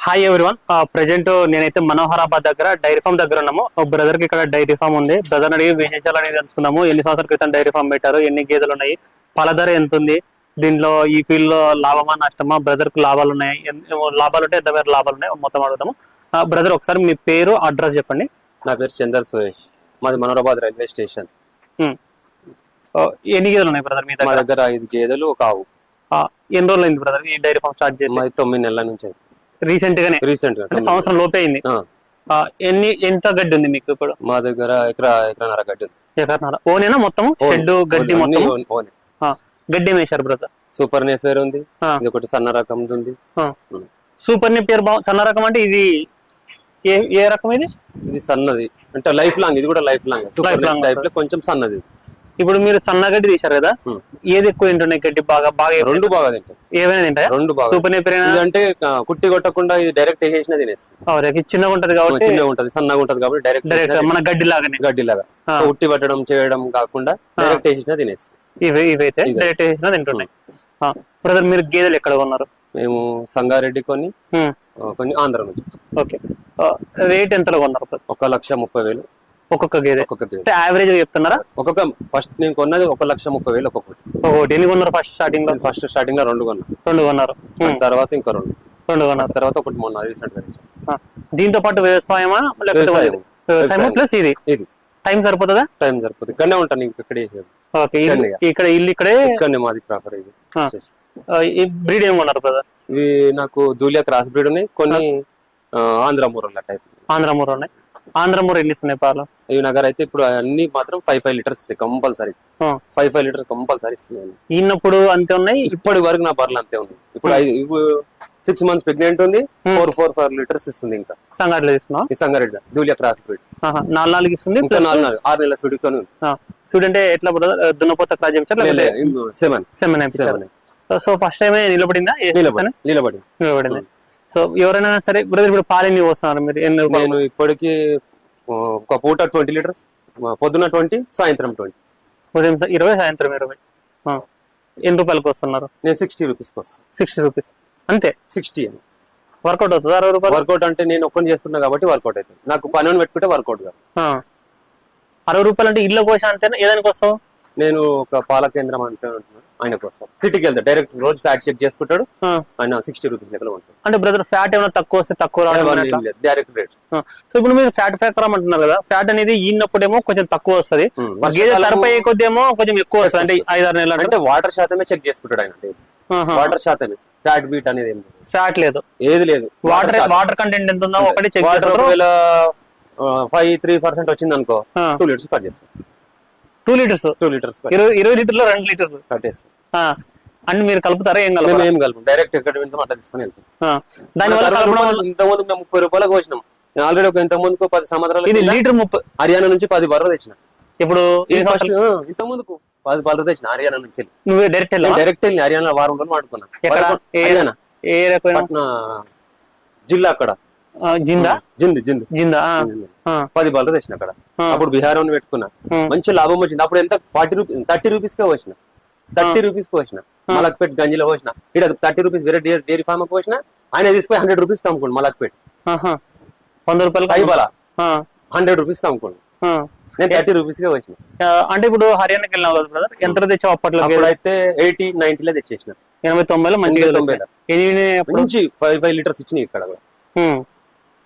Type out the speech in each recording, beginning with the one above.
Hi everyone. Present నేనైతే మనోహరాబాద్ దగ్గర dairy farm దగ్గర ఉన్నాము. బ్రదర్ కి ఇక్కడ డైరీ ఫామ్ ఉంది. బ్రదర్ అడిగి విశేషాలు అనేది తెలుసుకుందాము. ఎన్ని సంవత్సరాల క్రితం డైరీ ఫామ్ పెట్టారు, ఎన్ని గేదెలు ఉన్నాయి, పాల ధర ఎంత ఉంది, దీనిలో ఈ ఫీల్డ్ లో లాభమా నష్టమా, బ్రదర్ కు లాభాలు ఉన్నాయి, లాభాలు ఉంటే ఎంత పేరు లాభాలు ఉన్నాయి మొత్తం అడుగుతాము. బ్రదర్ ఒకసారి మీ పేరు అడ్రస్ చెప్పండి. నా పేరు చందర్ సురేష్, మాది మనోహరాబాద్ రైల్వే స్టేషన్. ఎన్ని గేదెలు ఉన్నాయి బ్రదర్ మీ మా దగ్గర 5 గేదెలు, ఒక ఆవు. ఎన్ని రోజులు అయింది బ్రదర్ ఈ డైరీ ఫామ్ స్టార్ట్ చేసి? 9 నెలల నుంచి అయితే. రీసెంట్ గా సంవత్సరం లోపే అయింది. ఎంత గడ్డి ఉంది మీకు ఇప్పుడు? మా దగ్గర ఎకరన్నర గడ్డి ఉంది. ఎకరన్నర ఓనేనా మొత్తం? షెడ్ గడ్డి మొత్తం గడ్డి వేశారు బ్రదర్. సూపర్ నేఫేర్ ఉంది, ఇది ఒకటి సన్న రకం ఉంది. సూపర్ నేఫేర్ సన్న రకం అంటే ఇది ఏ రకం? ఇది సన్నది అంటే లైఫ్ లాంగ్, ఇది కూడా లైఫ్ లాంగ్. సూపర్ టైప్ లో కొంచెం సన్నది. ఇప్పుడు మీరు సన్న గడ్డి తీశారు కదా, ఏది ఎక్కువ తింటున్నాయి గడ్డి? బాగా రెండు బాగా తింటాయి. ఏమైనా తింటాయి? రెండు బాగా. సూపర్ నేపర్ అంటే కుట్టి కొట్టకుండా ఇది డైరెక్ట్ వేసేసిన తినేస్తుంది. చిన్నగా ఉంటది కాబట్టి, చిన్నగా ఉంటది, సన్నగా ఉంటది కాబట్టి డైరెక్ట్ మన గడ్డి లాగా ఉట్టి పట్టడం చేయడం కాకుండా డైరెక్ట్ వేసేసిన తినేస్తుంది. ఇవైతే డైరెక్ట్ వేసేసిన తింటున్నాయి. బ్రదర్ మీరు గేదెలు ఎక్కడ కొన్నారు? మేము సంగారెడ్డి కొన్ని ఆంధ్ర నుంచి. ఓకే, రేట్ ఎంతలో కొన్నారు? 1,30,000 ఒక్కొక్క గేదె. యావరేజ్ చెప్తున్నారా? ఒక్కొక్క ఫస్ట్ నేను కొన్నది 1,30,000 ఒక్కొక్కటి. ఎన్ని కొన్నారు ఫస్ట్ స్టార్టింగ్ లో? ఫస్ట్ స్టార్టింగ్ లో 2 కొన్నా. 2 కొన్నారు. తర్వాత ఇంకా 2 కొన్నారు. తర్వాత ఒకటి మొన్న రీసెంట్ గా. దీంతో పాటు వ్యవసాయమా వ్యవసాయం ప్లస్ ఇది టైం సరిపోతుందా? టైం సరిపోతుంది. ఇక్కడనే ఉంటాను, ఇక్కడ చేసేది. ఓకే, ఇక్కడ ఇల్లు ఇక్కడే మాది ప్రాపర్. ఇది బ్రీడ్ ఏం కొన్నారు బ్రదర్? ఇవి నాకు దూలియా క్రాస్ బ్రీడ్ ఉన్నాయి, కొన్ని ఆంధ్ర మూరల టైప్. ఆంధ్ర మూర ఉన్నాయి. ఆంధ్ర మూర ఎన్ని ఇస్తున్నాయి పాలు? ఈ నగర్ అయితే ఇప్పుడు అన్ని మాత్రం 5 లీటర్స్ ఇస్తాయి కంపల్సరీ. 5 లీటర్స్ కంపల్సరీ ఇస్తున్నాయి. ఈయనప్పుడు అంతే ఉన్నాయి, ఇప్పటి వరకు నా బర్రెలు అంతే ఉంది. ఇప్పుడు 6 months ప్రెగ్నెంట్ ఉంది, 4 లీటర్స్ ఇస్తుంది. ఇంకా సంగారెడ్డి తీసుకున్నాం. ఈ సంగారెడ్డి దూలియా క్రాస్ బ్రీడ్ 4 ఇస్తుంది. 6 నెలల స్వీడ్తోనే ఉంది. స్వీడ్ అంటే ఎట్లా దున్నపోత క్రాస్ చేయించారు? 7. సో ఫస్ట్ టైం నిలబడిందా? నిలబడింది. సో ఎవరైనా సరే బ్రదర్ ఇప్పుడు పాలు ఎన్ని పోస్తున్నారు మీరు? నేను ఇప్పటికి ఒక పూట 20 లీటర్స్, పొద్దున 20, సాయంత్రం 20. ఉదయం 20, సాయంత్రం 20. ఎన్ని రూపాయలకు వస్తున్నారు? నేను 60 రూపీస్కి వస్తాను. 60 రూపీస్ అంతే. 60 అని వర్కౌట్ అవుతుంది. 60 రూపాయలు వర్కౌట్ అంటే నేను ఒక్కని చేసుకున్నా కాబట్టి వర్కౌట్ అవుతుంది. నాకు పని పెట్టుకుంటే వర్కౌట్ కాదు. 60 రూపాయలు అంటే ఇళ్ళ కోసం అంతేనా? ఏదానికి వస్తావు? నేను ఒక పాల కేంద్రం అంటే ఆయనకు వస్తాం. సిటీకి వెళ్తా, డైరెక్ట్ రోజు ఫ్యాట్ చెక్ చేసుకుంటాడు. ఆయన 60 రూపీస్ లెక్కలో ఉంటాడు. అంటే బ్రదర్ ఫ్యాట్ ఏమైనా తక్కువ వస్తే తక్కువ డైరెక్ట్ రేట్. సో ఇప్పుడు మీరు ఫ్యాట్ ఫ్యాక్టర్ అంటున్నారు కదా, ఫ్యాట్ అనేది ఈనప్పుడేమో కొంచెం తక్కువ వస్తుంది, తరపై కొద్దేమో కొంచెం ఎక్కువ వస్తుంది. అంటే 5-6 నెలలు అంటే వాటర్ శాతమే చెక్ చేసుకుంటాడు ఆయన. వాటర్ శాతమే, ఫ్యాట్ బీట్ అనేది ఫ్యాట్ లేదు, ఏది లేదు. వాటర్ కంటెంట్ ఎంత ఉందో ఒకటి చెక్ చేస్తారు. 3% వచ్చింది అనుకో, 2 లీటర్స్ కట్ చేస్తాం. 2 లీటర్స్ 20 లీటర్లు 2 లీటర్లు కట్టేస్తాం. అంటే మీరు కలుపుతారా? ఏం కలుపు డైరెక్ట్ ఎక్కడ అట్లా తీసుకుని వెళ్తాం. ఇంతకుముందు మేము 30 రూపాయలకు వచ్చినాం. ఆల్రెడీ ఒక ఇంత ముందుకు 10 సంవత్సరాలు లీటర్ 30 హర్యానా నుంచి 10 బర్రెలు తెచ్చిన. ఇప్పుడు ఇంత ముందుకు 10 బర్రెలు తెచ్చిన హర్యానా నుంచి. నువ్వే డైరెక్ట్ వెళ్ళి హర్యానా వారం రోజులు వాడుకున్నా. జిల్లా అక్కడ జిందా 10 బర్రెలు తెచ్చిన అక్కడ. అప్పుడు బీహార్ పెట్టుకున్నా, మంచి లాభం వచ్చింది. అప్పుడు ఎంత 30 రూపీస్కే వచ్చిన. 30 రూపీస్కి వచ్చిన. మలక్పేట్ గంజిలో వచ్చిన. ఇక్కడ 30 రూపీస్ వేరే డైరీ ఫార్మ్ కి వచ్చిన. ఆయన తీసుకుని 100 రూపీస్ అమ్ముకోండి. మలక్పేట్ 100 రూపాయలు కైబలా 100 రూపీస్ అమ్ముకోండి. నేను 30 రూపీస్కే వచ్చిన. అంటే ఇప్పుడు హర్యానాకి వెళ్ళినావు కదా బ్రదర్, ఎంత తెచ్చావు అప్పట్లో? అయితే 80-90 లో తెచ్చేసిన. 80-90లో మంచిగా 5 లీటర్స్ ఇచ్చినాయి ఇక్కడ.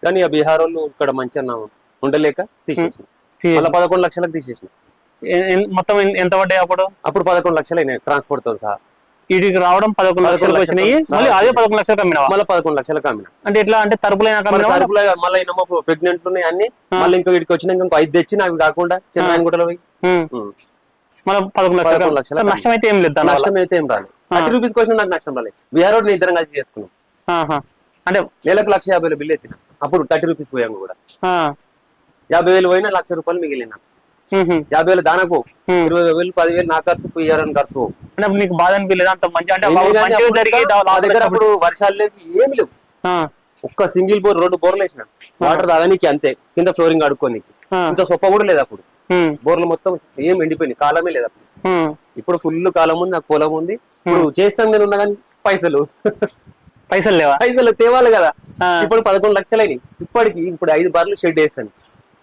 కానీ ఆ బీహార్ వాళ్ళు ఇక్కడ మంచిగా ఉండలేక తీసేసిన. మళ్ళీ 11 లక్షలకు తీసేసిన. మొత్తం ఎంత పడ్డాయి అప్పుడు? 11 లక్షలు అయినాయి ట్రాన్స్పోర్ట్ తో సహా. వీటికి రావడం 11 లక్షలకు వచ్చినాయి. మళ్ళీ అదే 11 లక్షలకు అమ్మినా? మళ్ళీ 11 లక్షలకు అమ్మినా. అంటే ఎట్లా? అంటే తరపులైనా మళ్ళీ ప్రెగ్నెంట్ ఉన్నాయి అన్ని. మళ్ళీ ఇంకా వీటికి వచ్చినాక ఇంకో 5 తెచ్చి నాకు కాకుండా చిన్న పోయి మళ్ళీ 11 లక్షలు. నష్టం అయితే ఏం లేదు. నష్టం అయితే ఏం రాలేదు. 30 రూపీస్కి వచ్చినా నాకు నష్టం రాలేదు. బీహార్ రోడ్ ఇద్దరం కలిసి చేసుకున్నాం. అంటే నెలకు 1,50,000 బిల్ ఎత్తిన. అప్పుడు 30 రూపీస్ పోయాము కూడా. 50,000 పోయినా 1,00,000 రూపాయలు మిగిలిన. 50,000 దానకు, 20,000 10,000 నా ఖర్చు, ఇయ్యారని ఖర్చు. అంటే నీకు బాధ అనిపించలేదు అంత మంచి? అంటే దగ్గర అప్పుడు వర్షాలు లేవు, ఏమి లేవు. ఒక్క సింగిల్ బోర్ 2 బోర్లు వేసిన. వాటర్ తాగనీకి అంతే, కింద ఫ్లోరింగ్ ఆడుకోనికి. ఇంత సొప్ప కూడా లేదు అప్పుడు. బోర్లు మొత్తం ఏం ఎండిపోయింది, కాలమే లేదు అప్పుడు. ఇప్పుడు ఫుల్ కాలం ఉంది, నాకు పొలం ఉంది. ఇప్పుడు చేస్తాం నేను ఉన్నా కానీ పైసలు పైసలు లేవా? పైసలు తేవాలి కదా. ఆ. ఇప్పుడు 11 లక్షలు అయినాయి ఇప్పటికి. ఇప్పుడు 5 బార్లు షెడ్ వేస్తాను.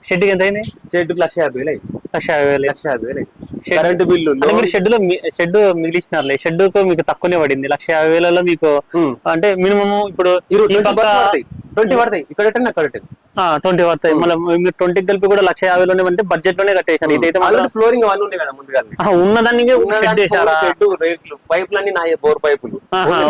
షెడ్కి ఎంత అయింది? షెడ్కి 1,50,000 అయింది. 1,50,000. 1,50,000 అయింది. కరెంటు బిల్లు అంటే మీరు షెడ్ మిగిలిచ్చినారులే, షెడ్ కు మీకు తక్కువనే పడింది. 1,50,000 మీకు అంటే మినిమం ఇప్పుడు 20 పడతాయి. ఇక్కడ అక్కడ 20 పడతాయి. మళ్ళీ మీరు 20 కలిపి కూడా 1,50,000 అంటే బడ్జెట్ లోనే కట్టేసారు. ఇదైతే ఫ్లోరింగ్ అవన్నీ ఉన్నాయి కదా ముందుగా. ఉన్నదాన్ని షెడ్ వేసారా? షెడ్ రేట్లు పైపులన్నీ నా బోర్ పైపులు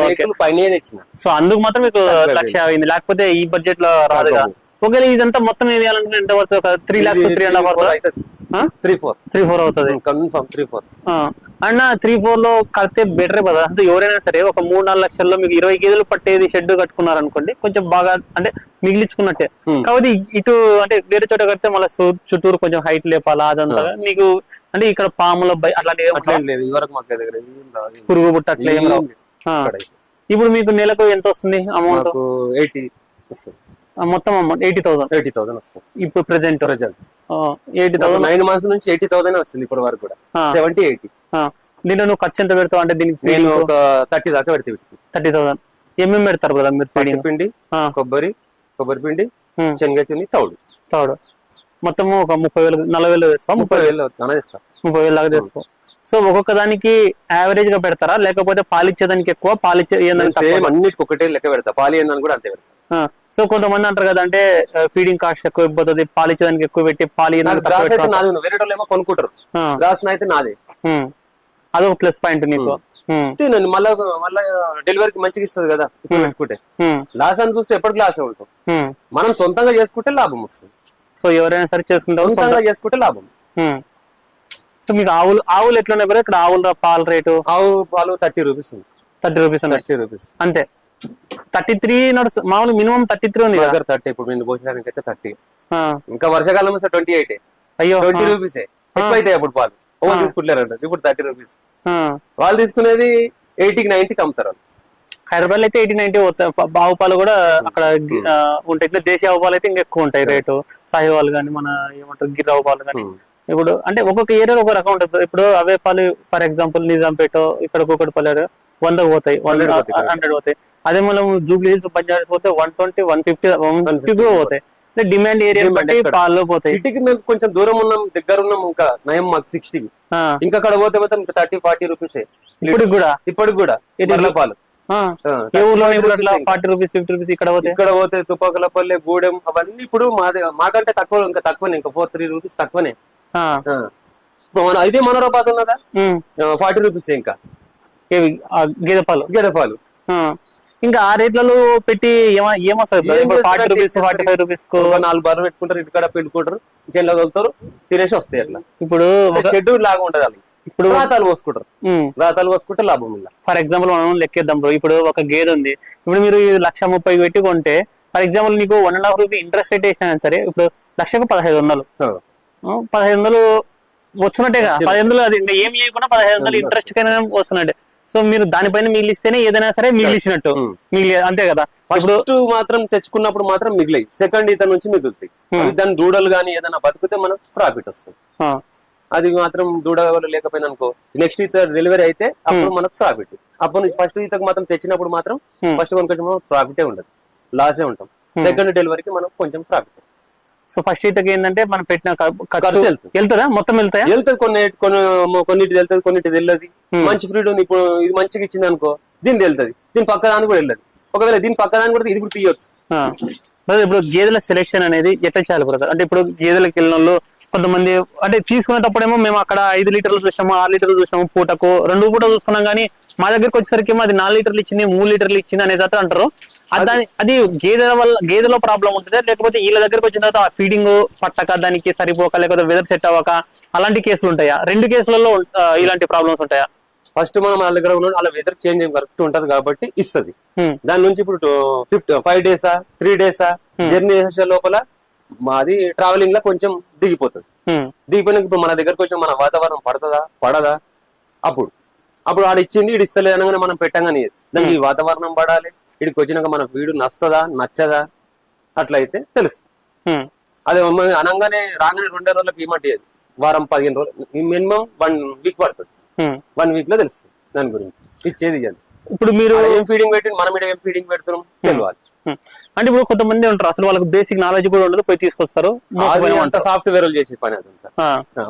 రేట్లు పైన తెచ్చిన. సో అందుకు మాత్రం మీకు 1,50,000 అయింది, లేకపోతే ఈ బడ్జెట్ లో రాదుగా. ఒకవేళ ఇదంతా మొత్తం ఏం చేయాలంటే ఎంత పడుతుంది? ఒక 3 lakhs 3.5 అవుతుంది. 3-4 అవుతుంది కన్ఫర్మ్. 3-4 అన్న 3-4 లో కడితే బెటర్ కదా. అంటే ఎవరైనా సరే ఒక 3-4 లక్షల్లో మీకు 20 గేదెలు పట్టేది షెడ్ కట్టుకున్నారు అనుకోండి, కొంచెం బాగా అంటే మిగిలించుకున్నట్టే. కాబట్టి ఇటు అంటే వేరే చోట కడితే మళ్ళీ చుట్టూరు కొంచెం హైట్ లేపాలా, అదంతా మీకు అంటే ఇక్కడ పాముల అట్లాంటి పురుగు బుట్ట అట్లా ఏం రావు. ఇప్పుడు మీకు నెలకు ఎంత వస్తుంది అమౌంట్? 80 వస్తుంది మొత్తం అమౌంట్ 80,000 వస్తుంది ఇప్పుడు ప్రెసెంట్. 80,000 9 months నుంచి 80,000 వస్తుంది ఇప్పటి వరకు కూడా. 70-80 దీంట్లో నువ్వు ఖర్చు ఎంత పెడతావు? అంటే దీనికి నేను ఒక 30 దాకా పెడితే 30,000 ఏమేమి పెడతారు కదా మీరు? ఫీడింగ్ పిండి, కొబ్బరి పిండి, శనగ తౌడు మొత్తము ఒక 30,000 40,000 వేస్తావు. 30,000 లాగా చేస్తావు. సో ఒక్కొక్క దానికి యావరేజ్ గా పెడతారా, లేకపోతే పాలిచ్చేదానికి ఎక్కువ, అన్నిటికి ఒకటే లెక్క పెడతా, పాలిచ్చేదానికి కూడా అంతే పెడతా. సో కొంతమంది అంటారు కదా, అంటే ఫీడింగ్ కాస్ట్ ఎక్కువ అయిపోతుంది, పాలిచ్చేదానికి ఎక్కువ పెట్టి వేరేటోళ్ళేమో కొనుక్కుంటారు, రాసిన అయితే నాదే. అదొక ప్లస్ పాయింట్ నీకు. మళ్ళా డెలివరీకి మంచిగా ఇస్తుంది కదా పెట్టుకుంటే. లాస్ అని చూస్తే ఎప్పటికి లాస్ ఉంటాం. మనం సొంతంగా చేసుకుంటే లాభం వస్తుంది. సో ఎవరైనా సరే చేసుకుంటారు, సొంతంగా చేసుకుంటే లాభం. సో మీకు ఆవులు ఎట్లా ఇక్కడ ఆవుల పాల రేటు? ఆవు పాలు 30 రూపీస్ ఉంది. 30 రూపీస్ అంతే. 33 మామూలు మినిమం 33 ఉంది కదా. 30 ఇప్పుడు నేను పోషడానికి అయితే 30. ఇంకా వర్షాకాలం వస్తే 28. అయ్యో 20 రూపీసే ఎక్కువ అయితే అప్పుడు పాలు తీసుకుంటారంట. ఇప్పుడు 30 రూపీస్. వాళ్ళు తీసుకునేది 80-90కి అమ్ముతారు. హైదరాబాద్ లో అయితే 80-90 ఆవు పాలు కూడా అక్కడ ఉంటాయి. దేశీయ ఆవు పాలు అయితే ఇంకా ఎక్కువ ఉంటాయి రేటు. సాహివాల్ గానీ, మన ఏమంటారు గిర్ ఆవు పాలు కానీ. ఇప్పుడు అంటే ఒక్కొక్క ఏరియాలో ఒక రకం ఉంటుంది. ఇప్పుడు అవే పాలు ఫర్ ఎగ్జాంపుల్ నిజాంపేట, ఇక్కడ కూకట్పల్లి 100 పోతాయి, 100 పోతాయి. అదే మనం జూబ్లీ హిల్స్, బంజారాస్ పోతే 120, 150 కూడా పోతాయి. డిమాండ్ ఏరియా బట్టి పాలు పోతాయి. సిటీకి మేము కొంచెం దూరం ఉన్నాం, దగ్గర ఉన్నాం. ఇంకా నయం మాకు 60. ఇంకా అక్కడ పోతే మొత్తం 30-40 రూపీస్ ఇప్పటికి కూడా పాలు. ఏ ఊర్లో ఇప్పుడు అట్లా 40 రూపీస్ 50 రూపీస్ ఇక్కడ పోతే తుపాకులపల్లి, గూడెం అవన్నీ ఇప్పుడు మాకంటే తక్కువ. ఇంకా తక్కువనే, ఇంకా 3 రూపీస్ తక్కువనే. ఇదే మనోరాబాద్ ఉన్నదా 40 రూపీస్. ఇంకా గేదె పాలు ఇంకా ఆ రేట్లలో పెట్టి ఏమొస్తుంది? 40 రూపీస్ 45 రూపీస్ 4 బార్లు పెట్టుకుంటారు, ఇంటికాడ పెట్టుకుంటారు, చెల్ల వెళ్తారు, తినేసి వస్తాయి. అట్లా ఇప్పుడు షెడ్యూల్ లాగా ఉంటది. అది ఇప్పుడు రాతాలు పోసుకుంటే లాభం ಇಲ್ಲ. ఫర్ ఎగ్జాంపుల్ మనం లెక్కేద్దాం బ్రో. ఇప్పుడు ఒక గేదె ఉంది, ఇప్పుడు మీరు 1,30,000 పెట్టి కొంటే, ఫర్ ఎగ్జాంపుల్ నీకు 1.5 రూపీ ఇంట్రెస్ట్ రేట్ వేసినా సరే, ఇప్పుడు 1,1500 వచ్చినట్టేగా. 1500 అది ఇంకా ఏం చేయకుండా 1500 ఇంట్రెస్ట్ కైనా వస్తున్నట్టే. సో మీరు దానిపైన మిగిలిస్తేనే ఏదైనా సరే మిగిలిచ్చినట్టు, అంతే కదా. ఫస్ట్ మాత్రం తెచ్చుకున్నప్పుడు మాత్రం మిగిలాయి, సెకండ్ ఇతర నుంచి మిగులుతాయి. దాని దూడలు గానీ ఏదైనా బతికితే మనకు ప్రాఫిట్ వస్తుంది. అది మాత్రం దూడలు లేకపోయింది అనుకో, నెక్స్ట్ ఈత డెలివరీ అయితే అప్పుడు మనకు ప్రాఫిట్. అప్పుడు ఫస్ట్ ఈతకు మాత్రం తెచ్చినప్పుడు మాత్రం ఫస్ట్ కొంచెం ప్రాఫిటే ఉండదు, లాసే ఉంటాం. సెకండ్ డెలివరీకి మనకు కొంచెం ప్రాఫిట్. సో ఫస్ట్ ఈతకి ఏంటంటే మనం పెట్టిన ఖర్చు వెళ్తుందా? మొత్తం వెళ్తాయి. వెళ్తుంది, కొన్నిటి వెళ్తుంది, కొన్నిటి వెళ్ళదు. మంచి ఫ్రీడ్ ఉంది. ఇప్పుడు ఇది మంచిగా ఇచ్చింది అనుకో, దీనికి వెళ్తుంది. దీని పక్క దాని కూడా వెళ్ళదు. ఒకవేళ దీని పక్క దాని కూడా ఇది కూడా తీయొచ్చు. ఇప్పుడు గేదెల సెలెక్షన్ అనేది ఎట్లా చేయాలి బ్రదర్? అంటే ఇప్పుడు గేదెలకు వెళ్ళిన వాళ్ళు కొంతమంది అంటే తీసుకునేటప్పుడేమో మేము అక్కడ 5 లీటర్లు చూసాము, 6 లీటర్లు చూసాము, పూటకు 2 పూట చూసుకున్నాం. కానీ మా దగ్గరకు వచ్చేసరికి అది 4 లీటర్లు ఇచ్చింది, 3 లీటర్లు ఇచ్చింది అనేది అంటారు. అది గేదెలో ప్రాబ్లం ఉంటుంది, లేకపోతే వీళ్ళ దగ్గరకు వచ్చిన తర్వాత ఫీడింగ్ పట్టక, దానికి సరిపోక, లేకపోతే వెదర్ సెట్ అవ్వక అలాంటి కేసులు ఉంటాయా? 2 కేసులలో ఇలాంటి ప్రాబ్లమ్స్ ఉంటాయా? ఫస్ట్ మనం వాళ్ళ దగ్గర ఉన్న వాళ్ళ వెదర్ చేంజ్ కరెక్ట్ ఉంటది కాబట్టి ఇస్తుంది. దాని నుంచి ఇప్పుడు 5 డేసా 3 డేసా జర్నీ చేసే లోపల మాది ట్రావెలింగ్ లో కొంచెం దిగిపోతుంది. దిగిపోయిన ఇప్పుడు మన దగ్గరకు వచ్చిన మన వాతావరణం పడదా అప్పుడు ఆడ ఇచ్చింది ఇటు ఇస్తలేదు అనగానే మనం పెట్టంగానే దానికి వాతావరణం పడాలి. ఇక్కడికి వచ్చినాక మన వీడు నచ్చదా అట్లయితే తెలుస్తుంది. అదే అనగానే రాగానే 2 రోజులకు ఏమంటే వారం 15 రోజులు మినిమం 1 వీక్ పడుతుంది. 1 వీక్ లో తెలుస్తుంది దాని గురించి ఇచ్చేది. ఇప్పుడు మీరు ఆడ ఏం ఫీడింగ్ పెట్టి మనం ఈడ ఏం ఫీడింగ్ పెడుతున్నాం తెలియాలి. అంటే ఇప్పుడు కొంతమంది ఉంటారు అసలు వాళ్ళకి బేసిక్ నాలెడ్జ్ కూడా ఉండదు, పోయి తీసుకొస్తారు. అది అంత సాఫ్ట్వేర్ చేసే పని అదంతా.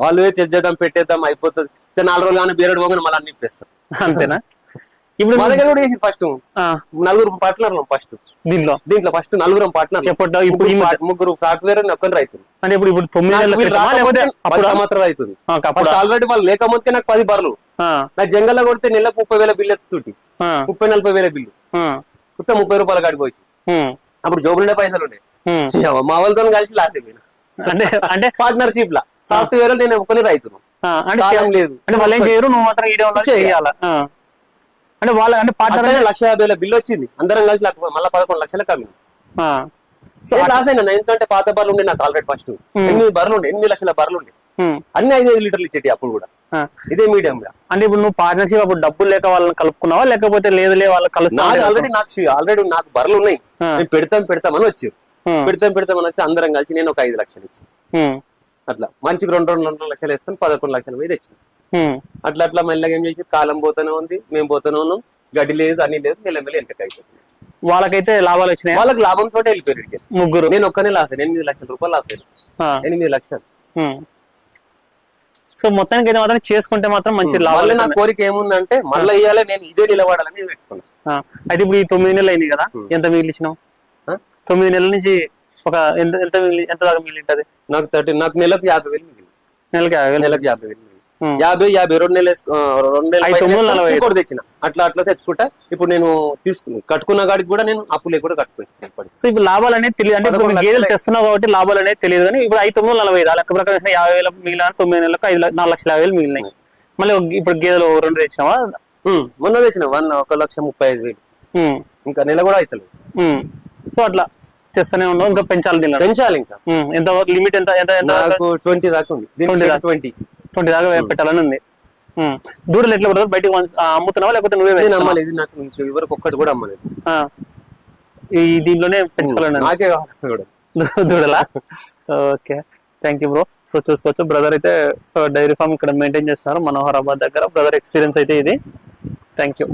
వాళ్ళు చేద్దాం పెట్టేద్దాం అయిపోతుంది, 4 రోజులు కానీ బేరడు పోగానే మళ్ళీ అన్ని ఇప్పేస్తారు. అంతేనా? ఇప్పుడు మా దగ్గర కూడా చేసి ఫస్ట్ 4 పార్ట్నర్ ఫస్ట్ దీంట్లో ఫస్ట్ 4 పార్ట్నర్, ఇప్పుడు 3 సాఫ్ట్వేర్ ఒక్కరు రైతులు. అంటే ఇప్పుడు 9 నెలల క్రితమా లేకపోతే 10 సంవత్సరాలు అవుతుంది. ఫస్ట్ ఆల్రెడీ వాళ్ళు లేకముందుకే నాకు 10 బర్రెలు, నాకు జంగల్లో కొడితే నెలకు 30,000 బిల్లు ఎత్తుతుంటి, 30-40,000 బిల్లు కొత్త 30 రూపాయల కాడికి వచ్చి. అప్పుడు జోబులుండే పైసలు ఉండే, మా వాళ్ళతో కలిసి లాస్ట్ అంటే పార్ట్నర్షిప్ లా సాఫ్ట్వేర్ నేను ఒక్కని రైతును లేదు. అంటే వాళ్ళు ఏం చేయరు, నువ్వు మాత్రం ఈడే చేయాలా? అంటే వాళ్ళ అంటే పార్ట్నర్ 1,50,000 బిల్లు వచ్చింది, అందరం కలిసి మళ్ళీ 11 లక్షలకు కమ్మింది. లాస్ అయినా ఎందుకంటే పాత బర్రెలు ఉండే నాకు ఆల్రెడీ ఫస్ట్ 8 బర్రెలు ఉండే, 8 లక్షల బర్రెలు ఉండే, అన్ని 5 లీటర్లు ఇచ్చేటి అప్పుడు కూడా ఇదే మీడియం గా. అంటే ఇప్పుడు నువ్వు పార్ట్నర్షిప్ అప్పుడు డబ్బులు లేక వాళ్ళని కలుపుకున్నావా లేకపోతే లేదులే వాళ్ళు కలుస్తా? ఆల్రెడీ నాకు బర్రెలు ఉన్నాయి, నేను పెడతామని వచ్చారు, పెడతామని వస్తే అందరం కలిసి నేను ఒక 5 లక్షలు ఇచ్చి అట్లా మంచిగా 2 లక్షలు వేసుకొని 11 లక్షల మీద తెచ్చింది. అట్లా మెల్లగా ఏం చేసి కాలం పోతానే ఉంది, మేము పోతానే ఉన్నాం, గడ్డి లేదు అన్ని లేదు, మెల్లమెల్లి వెనక అయిపోయింది. వాళ్ళకైతే లాభాలు వచ్చినాయి, వాళ్ళకి లాభంతో వెళ్ళిపోయారు. ముగ్గురు, నేను ఒక్కనే లాస్ అయ్యాను, 8 లక్షల రూపాయలు లాస్ అయ్యాను, 8 లక్షలు. సో మొత్తానికి అయితే మాత్రం చేసుకుంటే మాత్రం మంచి లాభాలు. నా కోరిక ఏముందంటే మళ్ళీ ఇవ్వాలి, నేను ఇదే నిలబడాలని పెట్టుకున్నాను. అయితే ఇప్పుడు ఈ 9 నెలలు అయింది కదా, ఎంత మిగిలిచ్చినావు? 9 నెలల నుంచి ఒక ఎంత దాకా మిగిలింటది? నాకు నెలకు 50,000 మిగిలింది. నెలకు 50,000 మిగిలింది. 50 2 నెలలు తెచ్చిన, అట్లా తెచ్చుకుంటా. ఇప్పుడు నేను కట్టుకున్న గాడికి కూడా నేను అప్పు లేకుండా కట్టుకోవచ్చు. సో ఇప్పుడు లాభాలు అనేది తెలియదు, అంటే ఇప్పుడు గేదెలు తెస్తున్నావు కాబట్టి లాభాలు అనేది తెలియదు. కానీ ఇప్పుడు 5,945 లెక్క ప్రకారం 50,000 మిగిలిన 9 నెలలకు 4,50,000 మిగిలినాయి. మళ్ళీ ఇప్పుడు గేదెలు 2 తెచ్చినావా? మొన్న తెచ్చిన 1,35,000. ఇంకా నెల కూడా అవుతలేదు. సో అట్లా తెస్తూనే ఉన్నావు, ఇంకా పెంచాలి ఇంకా ఎంత లిమిట్? ఎంత 20 దాకా ఉంది, 20 దాకా పెట్టాలని ఉంది. దూడలు ఎట్లా పడతారు? బయటకు అమ్ముతున్నావా లేకపోతే నువ్వే? అమ్మలేదు, నాకు ఎవరికి ఒక్కటి కూడా అమ్మలేదు. ఈ దీంట్లోనే పెంచుకోవాలని నాకే దూడలా? Okay, thank you bro. So చూసుకోవచ్చు, బ్రదర్ అయితే డైరీ ఫామ్ ఇక్కడ మెయింటైన్ చేస్తున్నారు మనోహరాబాద్ దగ్గర. బ్రదర్ ఎక్స్పీరియన్స్ అయితే ఇది. Thank you.